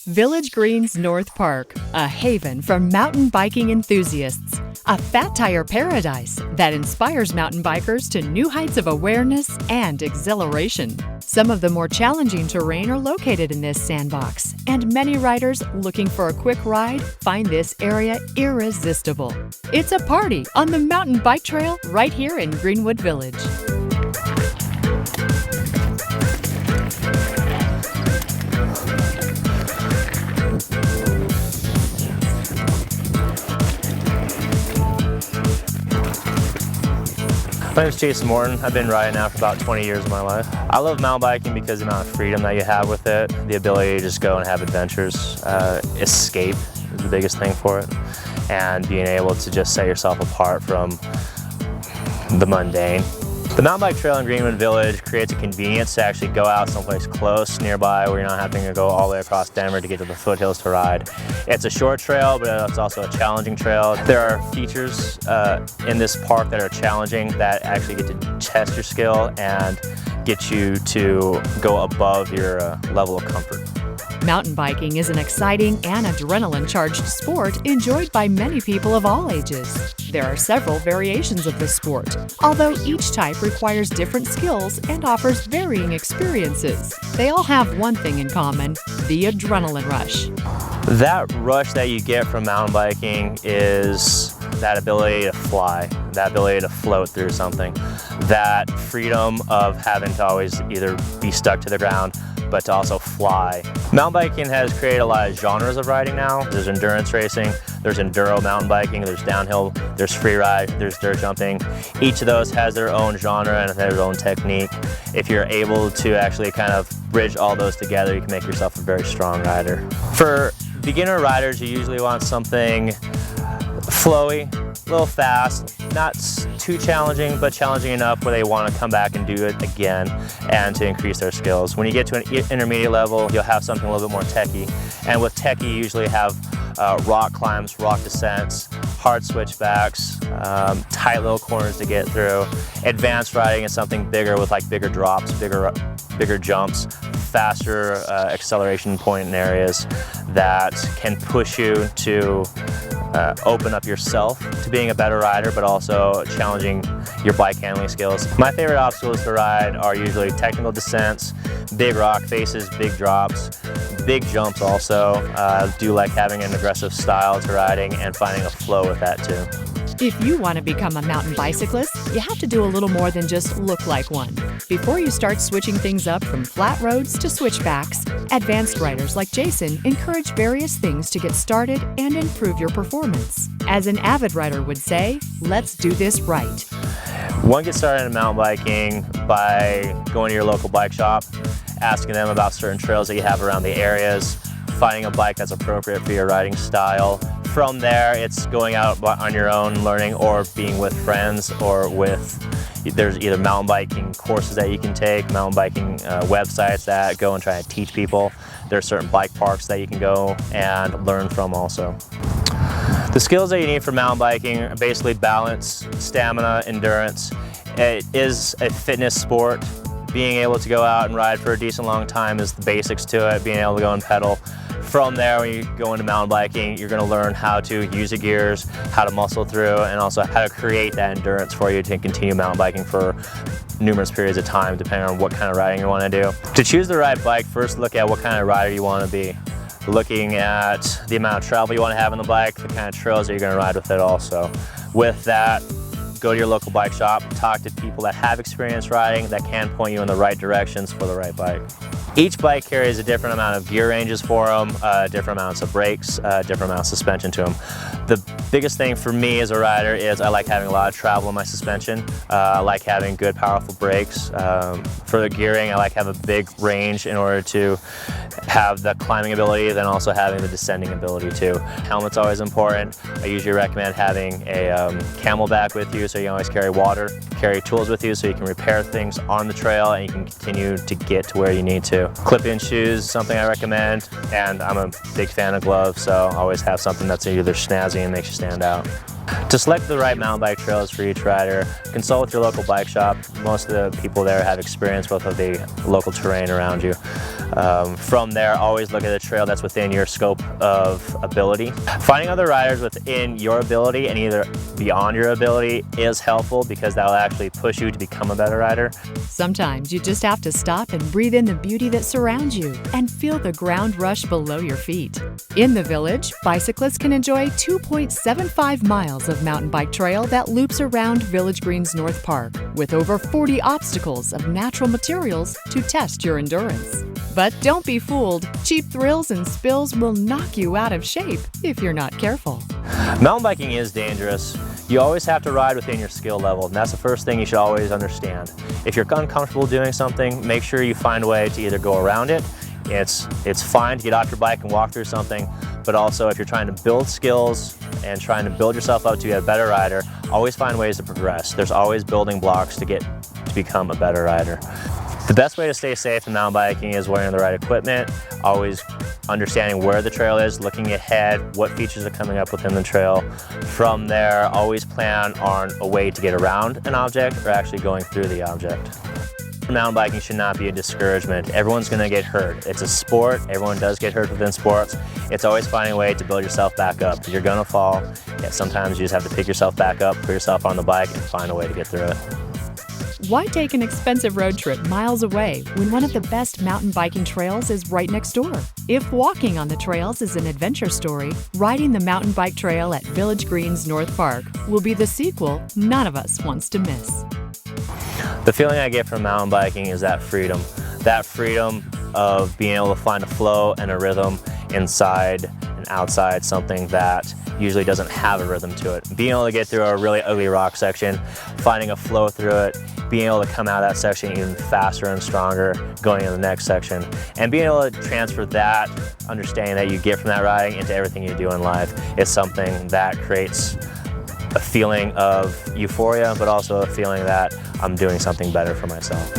Village Green's North Park, a haven for mountain biking enthusiasts. A fat tire paradise that inspires mountain bikers to new heights of awareness and exhilaration. Some of the more challenging terrain are located in this sandbox, and many riders looking for a quick ride find this area irresistible. It's a party on the mountain bike trail right here in Greenwood Village. My name is Jason Morton. I've been riding now for about 20 years of my life. I love mountain biking because of the amount of freedom that you have with it, the ability to just go and have adventures. Escape is the biggest thing for it, and being able to just set yourself apart from the mundane. The mountain bike trail in Greenwood Village creates a convenience to actually go out someplace close nearby where you're not having to go all the way across Denver to get to the foothills to ride. It's a short trail, but it's also a challenging trail. There are features in this park that are challenging that actually get to test your skill and get you to go above your level of comfort. Mountain biking is an exciting and adrenaline-charged sport enjoyed by many people of all ages. There are several variations of the sport, although each type requires different skills and offers varying experiences. They all have one thing in common: the adrenaline rush. That rush that you get from mountain biking is that ability to fly, that ability to float through something, that freedom of having to always either be stuck to the ground but to also fly. Mountain biking has created a lot of genres of riding now. There's endurance racing, there's enduro mountain biking, there's downhill, there's free ride, there's dirt jumping. Each of those has their own genre and their own technique. If you're able to actually kind of bridge all those together, you can make yourself a very strong rider. For beginner riders, you usually want something flowy, a little fast, not too challenging, but challenging enough where they want to come back and do it again and to increase their skills. When you get to an intermediate level, you'll have something a little bit more techy. And with techy, you usually have rock climbs, rock descents, hard switchbacks, tight little corners to get through. Advanced riding is something bigger with like bigger drops, bigger jumps, faster acceleration point in areas that can push you to open up yourself to being a better rider, but also challenging your bike handling skills. My favorite obstacles to ride are usually technical descents, big rock faces, big drops, big jumps also. I do like having an aggressive style to riding and finding a flow with that too. If you want to become a mountain bicyclist, you have to do a little more than just look like one. Before you start switching things up from flat roads to switchbacks, advanced riders like Jason encourage various things to get started and improve your performance. As an avid rider would say, let's do this right. One gets started in mountain biking by going to your local bike shop, asking them about certain trails that you have around the areas, finding a bike that's appropriate for your riding style. From there, it's going out on your own, learning, or being with friends, or there's either mountain biking courses that you can take, mountain biking websites that go and try to teach people. There are certain bike parks that you can go and learn from also. The skills that you need for mountain biking are basically balance, stamina, endurance. It is a fitness sport. Being able to go out and ride for a decent long time is the basics to it, being able to go and pedal. From there, when you go into mountain biking, you're going to learn how to use the gears, how to muscle through, and also how to create that endurance for you to continue mountain biking for numerous periods of time, depending on what kind of riding you want to do. To choose the right bike, first look at what kind of rider you want to be. Looking at the amount of travel you want to have on the bike, the kind of trails that you're going to ride with it also. With that, go to your local bike shop, talk to people that have experience riding that can point you in the right directions for the right bike. Each bike carries a different amount of gear ranges for them, different amounts of brakes, different amounts of suspension to them. The biggest thing for me as a rider is I like having a lot of travel in my suspension. I like having good, powerful brakes. For the gearing, I like having a big range in order to have the climbing ability, then also having the descending ability too. Helmet's always important. I usually recommend having a camelback with you so you can always carry water, carry tools with you so you can repair things on the trail and you can continue to get to where you need to. Clip-in shoes, something I recommend, and I'm a big fan of gloves, so I always have something that's either snazzy and makes you stand out. To select the right mountain bike trails for each rider, consult with your local bike shop. Most of the people there have experience with the local terrain around you. From there, always look at a trail that's within your scope of ability. Finding other riders within your ability and either beyond your ability is helpful because that will actually push you to become a better rider. Sometimes you just have to stop and breathe in the beauty that surrounds you and feel the ground rush below your feet. In the Village, bicyclists can enjoy 2.75 miles of mountain bike trail that loops around Village Green's North Park with over 40 obstacles of natural materials to test your endurance. But don't be fooled. Cheap thrills and spills will knock you out of shape if you're not careful. Mountain biking is dangerous. You always have to ride within your skill level, and that's the first thing you should always understand. If you're uncomfortable doing something, make sure you find a way to either go around it. It's fine to get off your bike and walk through something, but also if you're trying to build skills and trying to build yourself up to be a better rider, always find ways to progress. There's always building blocks to become a better rider. The best way to stay safe in mountain biking is wearing the right equipment, always understanding where the trail is, looking ahead, what features are coming up within the trail. From there, always plan on a way to get around an object or actually going through the object. Mountain biking should not be a discouragement. Everyone's going to get hurt. It's a sport. Everyone does get hurt within sports. It's always finding a way to build yourself back up. You're going to fall. Yeah, sometimes you just have to pick yourself back up, put yourself on the bike, and find a way to get through it. Why take an expensive road trip miles away when one of the best mountain biking trails is right next door? If walking on the trails is an adventure story, riding the mountain bike trail at Village Green's North Park will be the sequel none of us wants to miss. The feeling I get from mountain biking is that freedom of being able to find a flow and a rhythm inside and outside something that usually doesn't have a rhythm to it. Being able to get through a really ugly rock section, finding a flow through it, being able to come out of that section even faster and stronger, going into the next section, and being able to transfer that understanding that you get from that riding into everything you do in life is something that creates a feeling of euphoria, but also a feeling that I'm doing something better for myself.